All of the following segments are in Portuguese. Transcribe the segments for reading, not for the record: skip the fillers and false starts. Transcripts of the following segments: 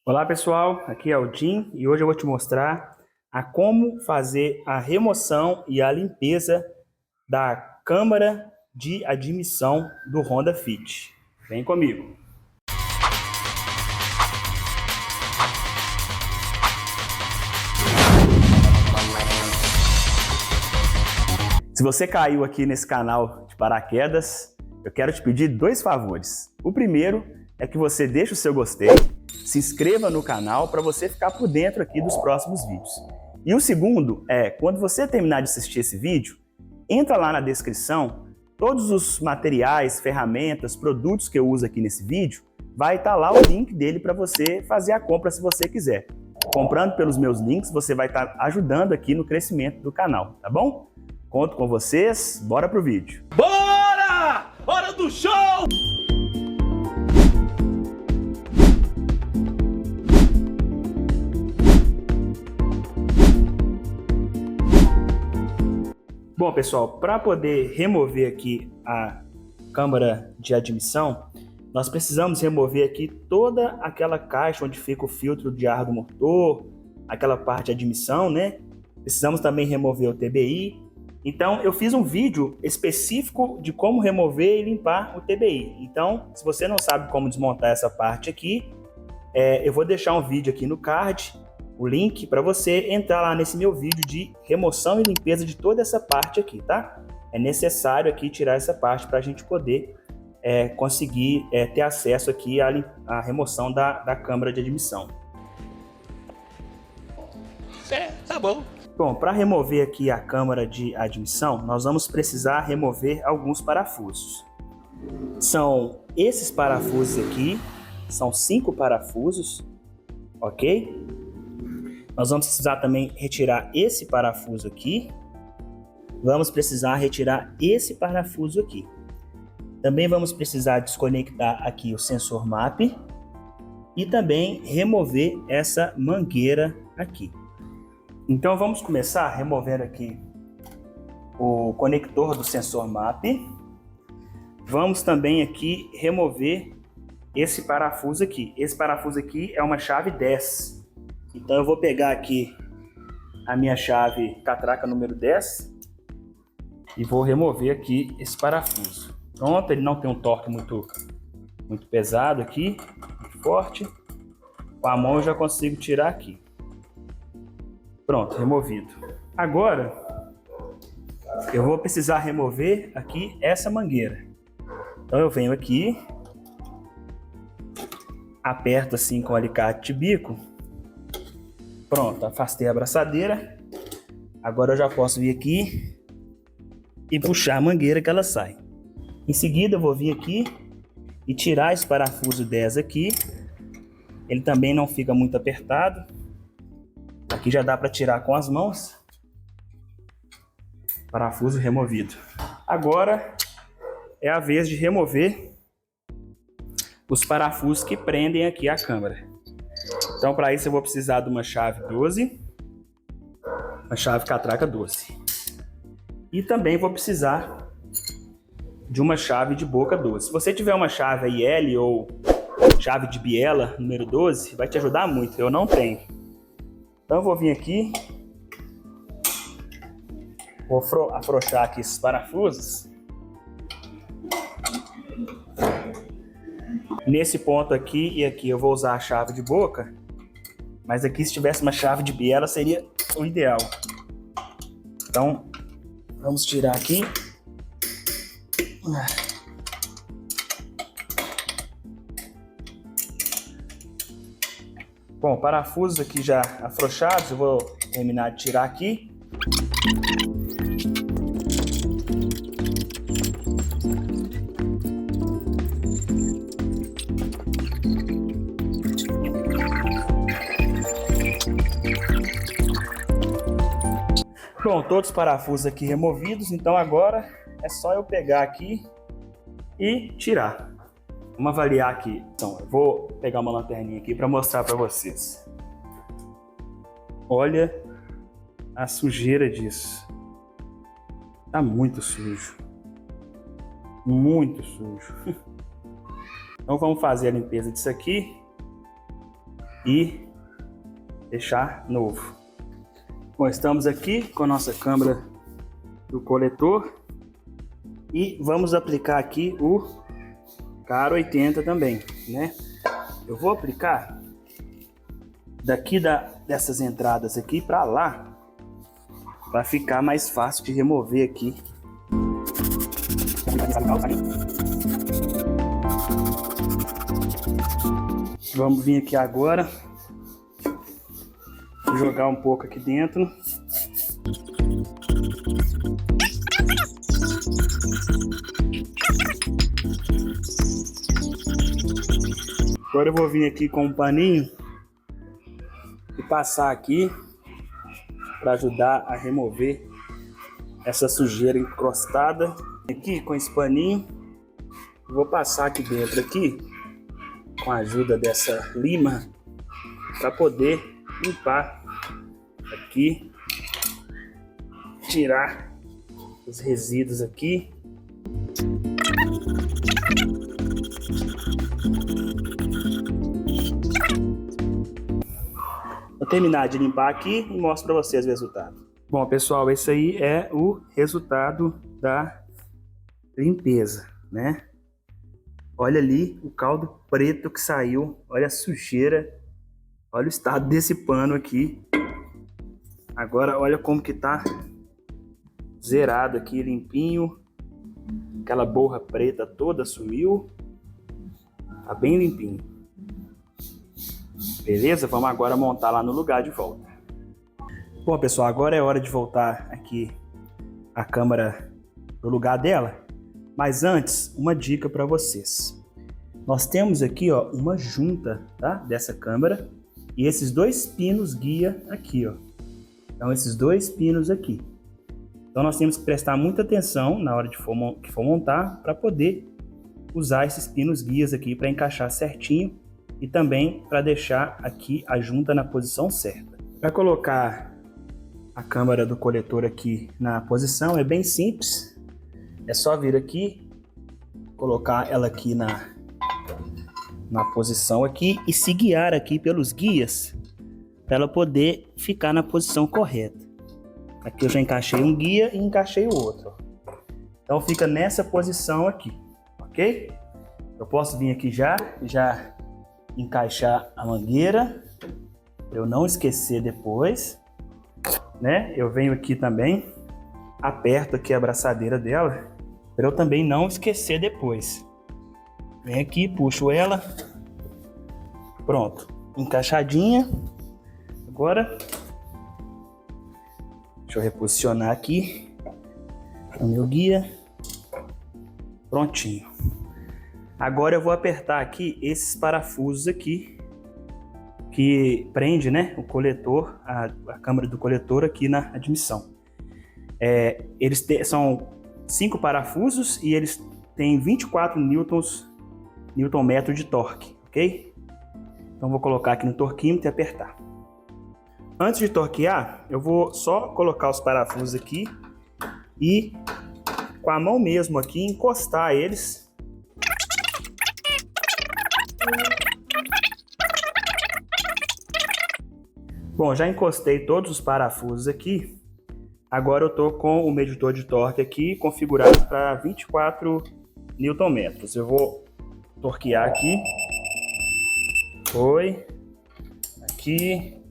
Olá pessoal, aqui é o Jim e hoje eu vou te mostrar a como fazer a remoção e a limpeza da câmara de admissão do Honda Fit. Vem comigo! Se você caiu aqui nesse canal de paraquedas, eu quero te pedir dois favores. O primeiro é que você deixe o seu gostei, se inscreva no canal para você ficar por dentro aqui dos próximos vídeos. E o segundo é, quando você terminar de assistir esse vídeo, entra lá na descrição, todos os materiais, ferramentas, produtos que eu uso aqui nesse vídeo, vai estar lá o link dele para você fazer a compra se você quiser. Comprando pelos meus links, você vai estar ajudando aqui no crescimento do canal, tá bom? Conto com vocês, bora pro vídeo. Bora! Hora do show! Bom, pessoal, para poder remover aqui a câmara de admissão, nós precisamos remover aqui toda aquela caixa onde fica o filtro de ar do motor, aquela parte de admissão, né? Precisamos também remover o TBI. Então, eu fiz um vídeo específico de como remover e limpar o TBI. Então, se você não sabe como desmontar essa parte aqui, eu vou deixar um vídeo aqui no card, o link para você entrar lá nesse meu vídeo de remoção e limpeza de toda essa parte aqui, tá? É necessário aqui tirar essa parte para a gente poder conseguir ter acesso aqui à remoção da câmara de admissão. Tá bom. Bom, para remover aqui a câmara de admissão, nós vamos precisar remover alguns parafusos. São esses parafusos aqui, são 5 parafusos, ok? Nós vamos precisar também retirar esse parafuso aqui. Vamos precisar retirar esse parafuso aqui. Também vamos precisar desconectar aqui o sensor MAP e também remover essa mangueira aqui. Então vamos começar removendo aqui o conector do sensor MAP. Vamos também aqui remover esse parafuso aqui. Esse parafuso aqui é uma chave 10. Então eu vou pegar aqui a minha chave catraca número 10 e vou remover aqui esse parafuso. Pronto, ele não tem um torque muito pesado aqui, muito forte. Com a mão eu já consigo tirar aqui. Pronto, removido. Agora, eu vou precisar remover aqui essa mangueira. Então eu venho aqui, aperto assim com o alicate de bico. Pronto, afastei a abraçadeira. Agora eu já posso vir aqui e puxar a mangueira que ela sai. Em seguida eu vou vir aqui e tirar esse parafuso 10 aqui. Ele também não fica muito apertado. Aqui já dá para tirar com as mãos. Parafuso removido. Agora é a vez de remover os parafusos que prendem aqui a câmera. Então, para isso eu vou precisar de uma chave 12, uma chave catraca 12. E também vou precisar de uma chave de boca 12. Se você tiver uma chave IL ou chave de biela número 12, vai te ajudar muito. Eu não tenho. Então eu vou vir aqui, vou afrouxar aqui esses parafusos. Nesse ponto aqui e aqui eu vou usar a chave de boca, mas aqui se tivesse uma chave de biela seria o ideal. Então vamos tirar aqui. Bom, parafusos aqui já afrouxados, eu vou terminar de tirar aqui. Bom, todos os parafusos aqui removidos, então agora é só eu pegar aqui e tirar. Vamos avaliar aqui. Então, eu vou pegar uma lanterninha aqui para mostrar para vocês. Olha a sujeira disso. Tá muito sujo. Muito sujo. Então vamos fazer a limpeza disso aqui. e deixar novo. Bom, estamos aqui com a nossa câmara do coletor e vamos aplicar aqui o Car 80 também, né? Eu vou aplicar daqui dessas entradas aqui para lá, para ficar mais fácil de remover aqui. Vamos vir aqui agora, jogar um pouco aqui dentro. Agora eu vou vir aqui com um paninho e passar aqui para ajudar a remover essa sujeira encrostada. Aqui com esse paninho, eu vou passar aqui dentro aqui com a ajuda dessa lima para poder limpar aqui, tirar os resíduos aqui. Vou terminar de limpar aqui e mostro para vocês o resultado. Bom, pessoal, esse aí é o resultado da limpeza, né? Olha ali o caldo preto que saiu, olha a sujeira, olha o estado desse pano aqui. Agora olha como que tá zerado aqui, limpinho. Aquela borra preta toda sumiu. Tá bem limpinho. Beleza? Vamos agora montar lá no lugar de volta. Bom, pessoal, agora é hora de voltar aqui a câmera no lugar dela. Mas antes, uma dica para vocês. Nós temos aqui, ó, uma junta, tá? Dessa câmera e esses dois pinos guia aqui, ó. Então, esses dois pinos aqui. Então, nós temos que prestar muita atenção na hora que for montar para poder usar esses pinos guias aqui para encaixar certinho e também para deixar aqui a junta na posição certa. Para colocar a câmera do coletor aqui na posição é bem simples. É só vir aqui, colocar ela aqui na posição aqui e se guiar aqui pelos guias para ela poder ficar na posição correta. Aqui eu já encaixei um guia e encaixei o outro. Então fica nessa posição aqui, ok? Eu posso vir aqui já encaixar a mangueira, para eu não esquecer depois, né? Eu venho aqui também, aperto aqui a abraçadeira dela, para eu também não esquecer depois. Vem aqui, puxo ela. Pronto, encaixadinha. Agora, deixa eu reposicionar aqui o meu guia. Prontinho. Agora eu vou apertar aqui esses parafusos aqui, que prende, né, o coletor, a câmera do coletor aqui na admissão. São 5 parafusos e eles têm 24 Nm de torque, ok? Então vou colocar aqui no torquímetro e apertar. Antes de torquear, eu vou só colocar os parafusos aqui e com a mão mesmo aqui encostar eles. Bom, já encostei todos os parafusos aqui. Agora eu estou com o medidor de torque aqui configurado para 24 Nm. Eu vou torquear aqui. Foi. Aqui.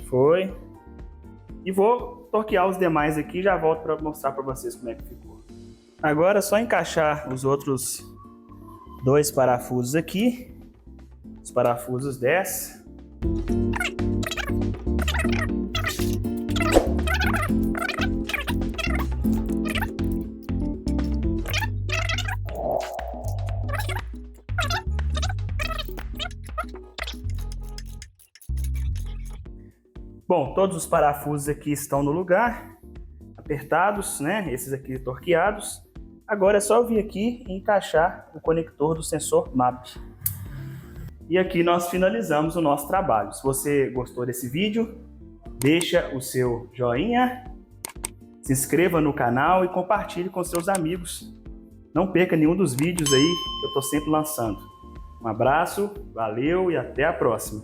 Foi. E vou torquear os demais aqui e já volto para mostrar para vocês como é que ficou. Agora é só encaixar os outros 2 parafusos aqui. Os parafusos 10. Bom, todos os parafusos aqui estão no lugar, apertados, né? Esses aqui torqueados. Agora é só eu vir aqui e encaixar o conector do sensor MAP. E aqui nós finalizamos o nosso trabalho. Se você gostou desse vídeo, deixa o seu joinha, se inscreva no canal e compartilhe com seus amigos não perca nenhum dos vídeos aí que eu estou sempre lançando. Um abraço, valeu e até a próxima!